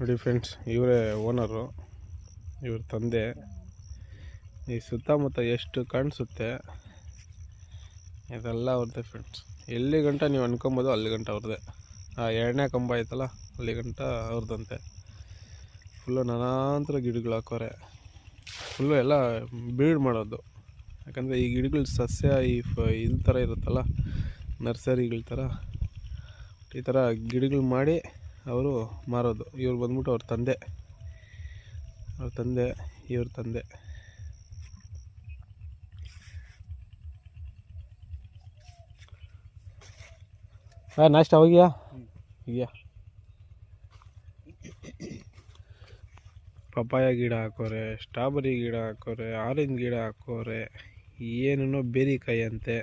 ನೋಡಿ ಫ್ರೆಂಡ್ಸ್, ಇವರೇ ಓನರು, ಇವ್ರ ತಂದೆ. ಈ ಸುತ್ತಮುತ್ತ ಎಷ್ಟು ಕಾಣಿಸುತ್ತೆ ಇದೆಲ್ಲ ಅವ್ರದ್ದೇ ಫ್ರೆಂಡ್ಸ್. ಎಲ್ಲಿ ಗಂಟ ನೀವು ಅನ್ಕೊಬೋದು ಅಲ್ಲಿ ಗಂಟ ಅವ್ರದ್ದೇ. ಆ ಎರಡನೇ ಕಂಬ ಆಯ್ತಲ್ಲ ಅಲ್ಲಿ ಗಂಟ ಅವ್ರದ್ದಂತೆ. ಫುಲ್ಲು ನಾನಾಂತರ ಗಿಡಗಳು ಹಾಕೋರೆ. ಫುಲ್ಲು ಎಲ್ಲ ಬೀಡ್ ಮಾಡೋದು. ಯಾಕಂದರೆ ಈ ಗಿಡಗಳ ಸಸ್ಯ ಈ ಥರ ಇರುತ್ತಲ್ಲ, ನರ್ಸರಿಗಳ ಥರ, ಈ ಥರ ಗಿಡಗಳು ಮಾಡಿ ಅವರು ಮಾರೋದು. ಇವ್ರು ಬಂದ್ಬಿಟ್ಟು ಅವ್ರ ತಂದೆ, ಇವ್ರ ತಂದೆ. ನಾಷ್ಟ ಹೋಗಿಯಾ? ಪಪ್ಪಾಯ ಗಿಡ ಹಾಕೋರೆ, ಸ್ಟ್ರಾಬೆರಿ ಗಿಡ ಹಾಕೋರೆ, ಆರೆಂಜ್ ಗಿಡ ಹಾಕೋರೆ, ಏನೇನೋ ಬೇರಿಕಾಯಿ ಅಂತೆ,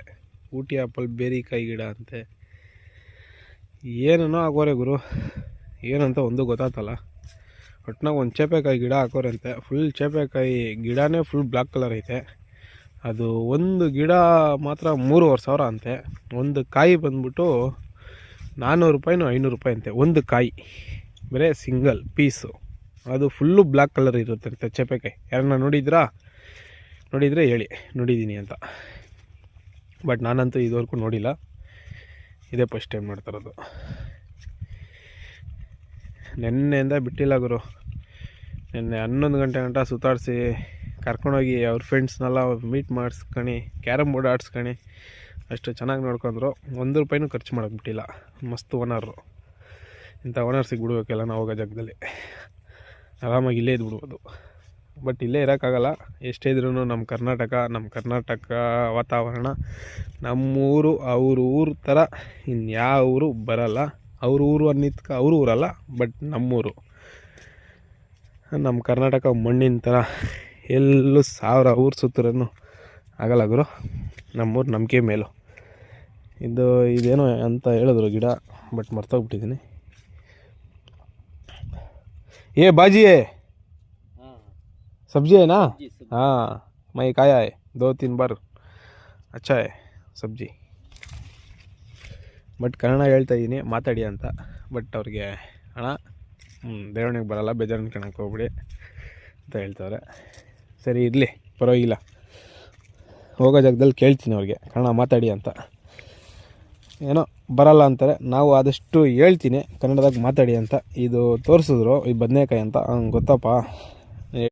ಊಟಿ ಆ್ಯಪಲ್ ಬೇರಿಕಾಯಿ ಗಿಡ ಅಂತೆ, ಏನೇನೋ ಹಾಕೋರೆ ಗುರು. ಏನಂತ ಒಂದು ಗೊತ್ತಾಗ್ತಲ್ಲ. ಒಟ್ನಾಗ ಒಂದು ಚೇಪೆಕಾಯಿ ಗಿಡ ಹಾಕೋರೆ ಅಂತೆ. ಫುಲ್ ಚೇಪೆಕಾಯಿ ಗಿಡನೇ ಫುಲ್ ಬ್ಲ್ಯಾಕ್ ಕಲರ್ ಐತೆ. ಅದು ಒಂದು ಗಿಡ ಮಾತ್ರ 3,500 ಅಂತೆ. ಒಂದು ಕಾಯಿ ಬಂದ್ಬಿಟ್ಟು 400 ರೂಪಾಯಿನೋ 500 ರೂಪಾಯಿ ಅಂತೆ. ಒಂದು ಕಾಯಿ ಬರೀ ಸಿಂಗಲ್ ಪೀಸು. ಅದು ಫುಲ್ಲು ಬ್ಲ್ಯಾಕ್ ಕಲರ್ ಇರುತ್ತಂತೆ ಚೇಪೆಕಾಯಿ. ಯಾರನ್ನ ನೋಡಿದರೆ ಹೇಳಿ, ನೋಡಿದ್ದೀನಿ ಅಂತ. ಬಟ್ ನಾನಂತೂ ಇದುವರೆಗೂ ನೋಡಿಲ್ಲ, ಇದೇ ಫಸ್ಟ್ ಟೈಮ್ ಮಾಡ್ತಾರದು. ನೆನ್ನೆಯಿಂದ ಬಿಟ್ಟಿಲ್ಲ ಗುರು. ನೆನ್ನೆ 11 ಗಂಟೆ ಸುತ್ತಾಡಿಸಿ ಕರ್ಕೊಂಡೋಗಿ ಅವ್ರ ಫ್ರೆಂಡ್ಸ್ನೆಲ್ಲ ಮೀಟ್ ಮಾಡಿಸ್ಕೊಂಡು ಕ್ಯಾರಮ್ ಬೋರ್ಡ್ ಆಡಿಸ್ಕೊಂಡು ಅಷ್ಟು ಚೆನ್ನಾಗಿ ನೋಡ್ಕೊಂಡ್ರು. 1 ರೂಪಾಯಿನೂ ಖರ್ಚು ಮಾಡೋಕ್ಕೆ ಬಿಟ್ಟಿಲ್ಲ. ಮಸ್ತ್ ಓನರು. ಇಂಥ ಓನರ್ ಸಿಗ್ಬಿಡ್ಬೇಕೆಲ್ಲ ನಾವು ಹೋಗೋ ಜಾಗದಲ್ಲಿ. ಆರಾಮಾಗಿ ಇಲ್ಲೇ ಇದ್ಬಿಡ್ಬೋದು. ಬಟ್ ಇಲ್ಲೇ ಇರೋಕ್ಕಾಗಲ್ಲ. ಎಷ್ಟೇ ಇದ್ರೂ ನಮ್ಮ ಕರ್ನಾಟಕ ವಾತಾವರಣ, ನಮ್ಮೂರು ಅವ್ರ ಊರು ಥರ ಇನ್ಯಾವ ಊರು ಬರಲ್ಲ. ಅವ್ರ ಊರು ಅನ್ನಿದ್ಕೆ ಅವ್ರ ಊರಲ್ಲ, ಬಟ್ ನಮ್ಮೂರು. ನಮ್ಮ ಕರ್ನಾಟಕ ಮಣ್ಣಿನ ಥರ ಎಲ್ಲೂ 1000 ಊರು ಸುತ್ತರೂ ಆಗಲ್ಲ ಗುರು. ನಮ್ಮೂರು ನಂಬಿಕೆ ಮೇಲು. ಇದೇನೋ ಅಂತ ಹೇಳಿದ್ರು ಗಿಡ, ಬಟ್ ಮರ್ತೋಗ್ಬಿಟ್ಟಿದ್ದೀನಿ. ಬಾಜಿ सब्जी है ना? हाँ, मैं खाया है 2-3 बार. अच्छा है सब्जी. ಬಟ್ ಕನ್ನಡ ಹೇಳ್ತಾ ಇದ್ದೀನಿ ಮಾತಾಡಿ ಅಂತ. ಬಟ್ ಅವ್ರಿಗೆ ಅಣ್ಣ ದೇವಣಿಗೆ ಬರೋಲ್ಲ, ಬೇಜಾರು ಅನ್ಕೊಳಕ್ಕೆ ಹೋಗ್ಬಿಡಿ ಅಂತ ಹೇಳ್ತಾರೆ. ಸರಿ ಇರಲಿ, ಪರವಾಗಿಲ್ಲ. ಹೋಗೋ ಜಾಗದಲ್ಲಿ ಕೇಳ್ತೀನಿ ಅವ್ರಿಗೆ ಕನ್ನಡ ಮಾತಾಡಿ ಅಂತ. ಏನೋ ಬರಲ್ಲ ಅಂತಾರೆ. ನಾವು ಆದಷ್ಟು ಹೇಳ್ತೀನಿ ಕನ್ನಡದಾಗ ಮಾತಾಡಿ ಅಂತ. ಇದು ತೋರಿಸಿದ್ರು, ಈ ಬದನೆಕಾಯಿ ಅಂತ. ಗೊತ್ತಪ್ಪ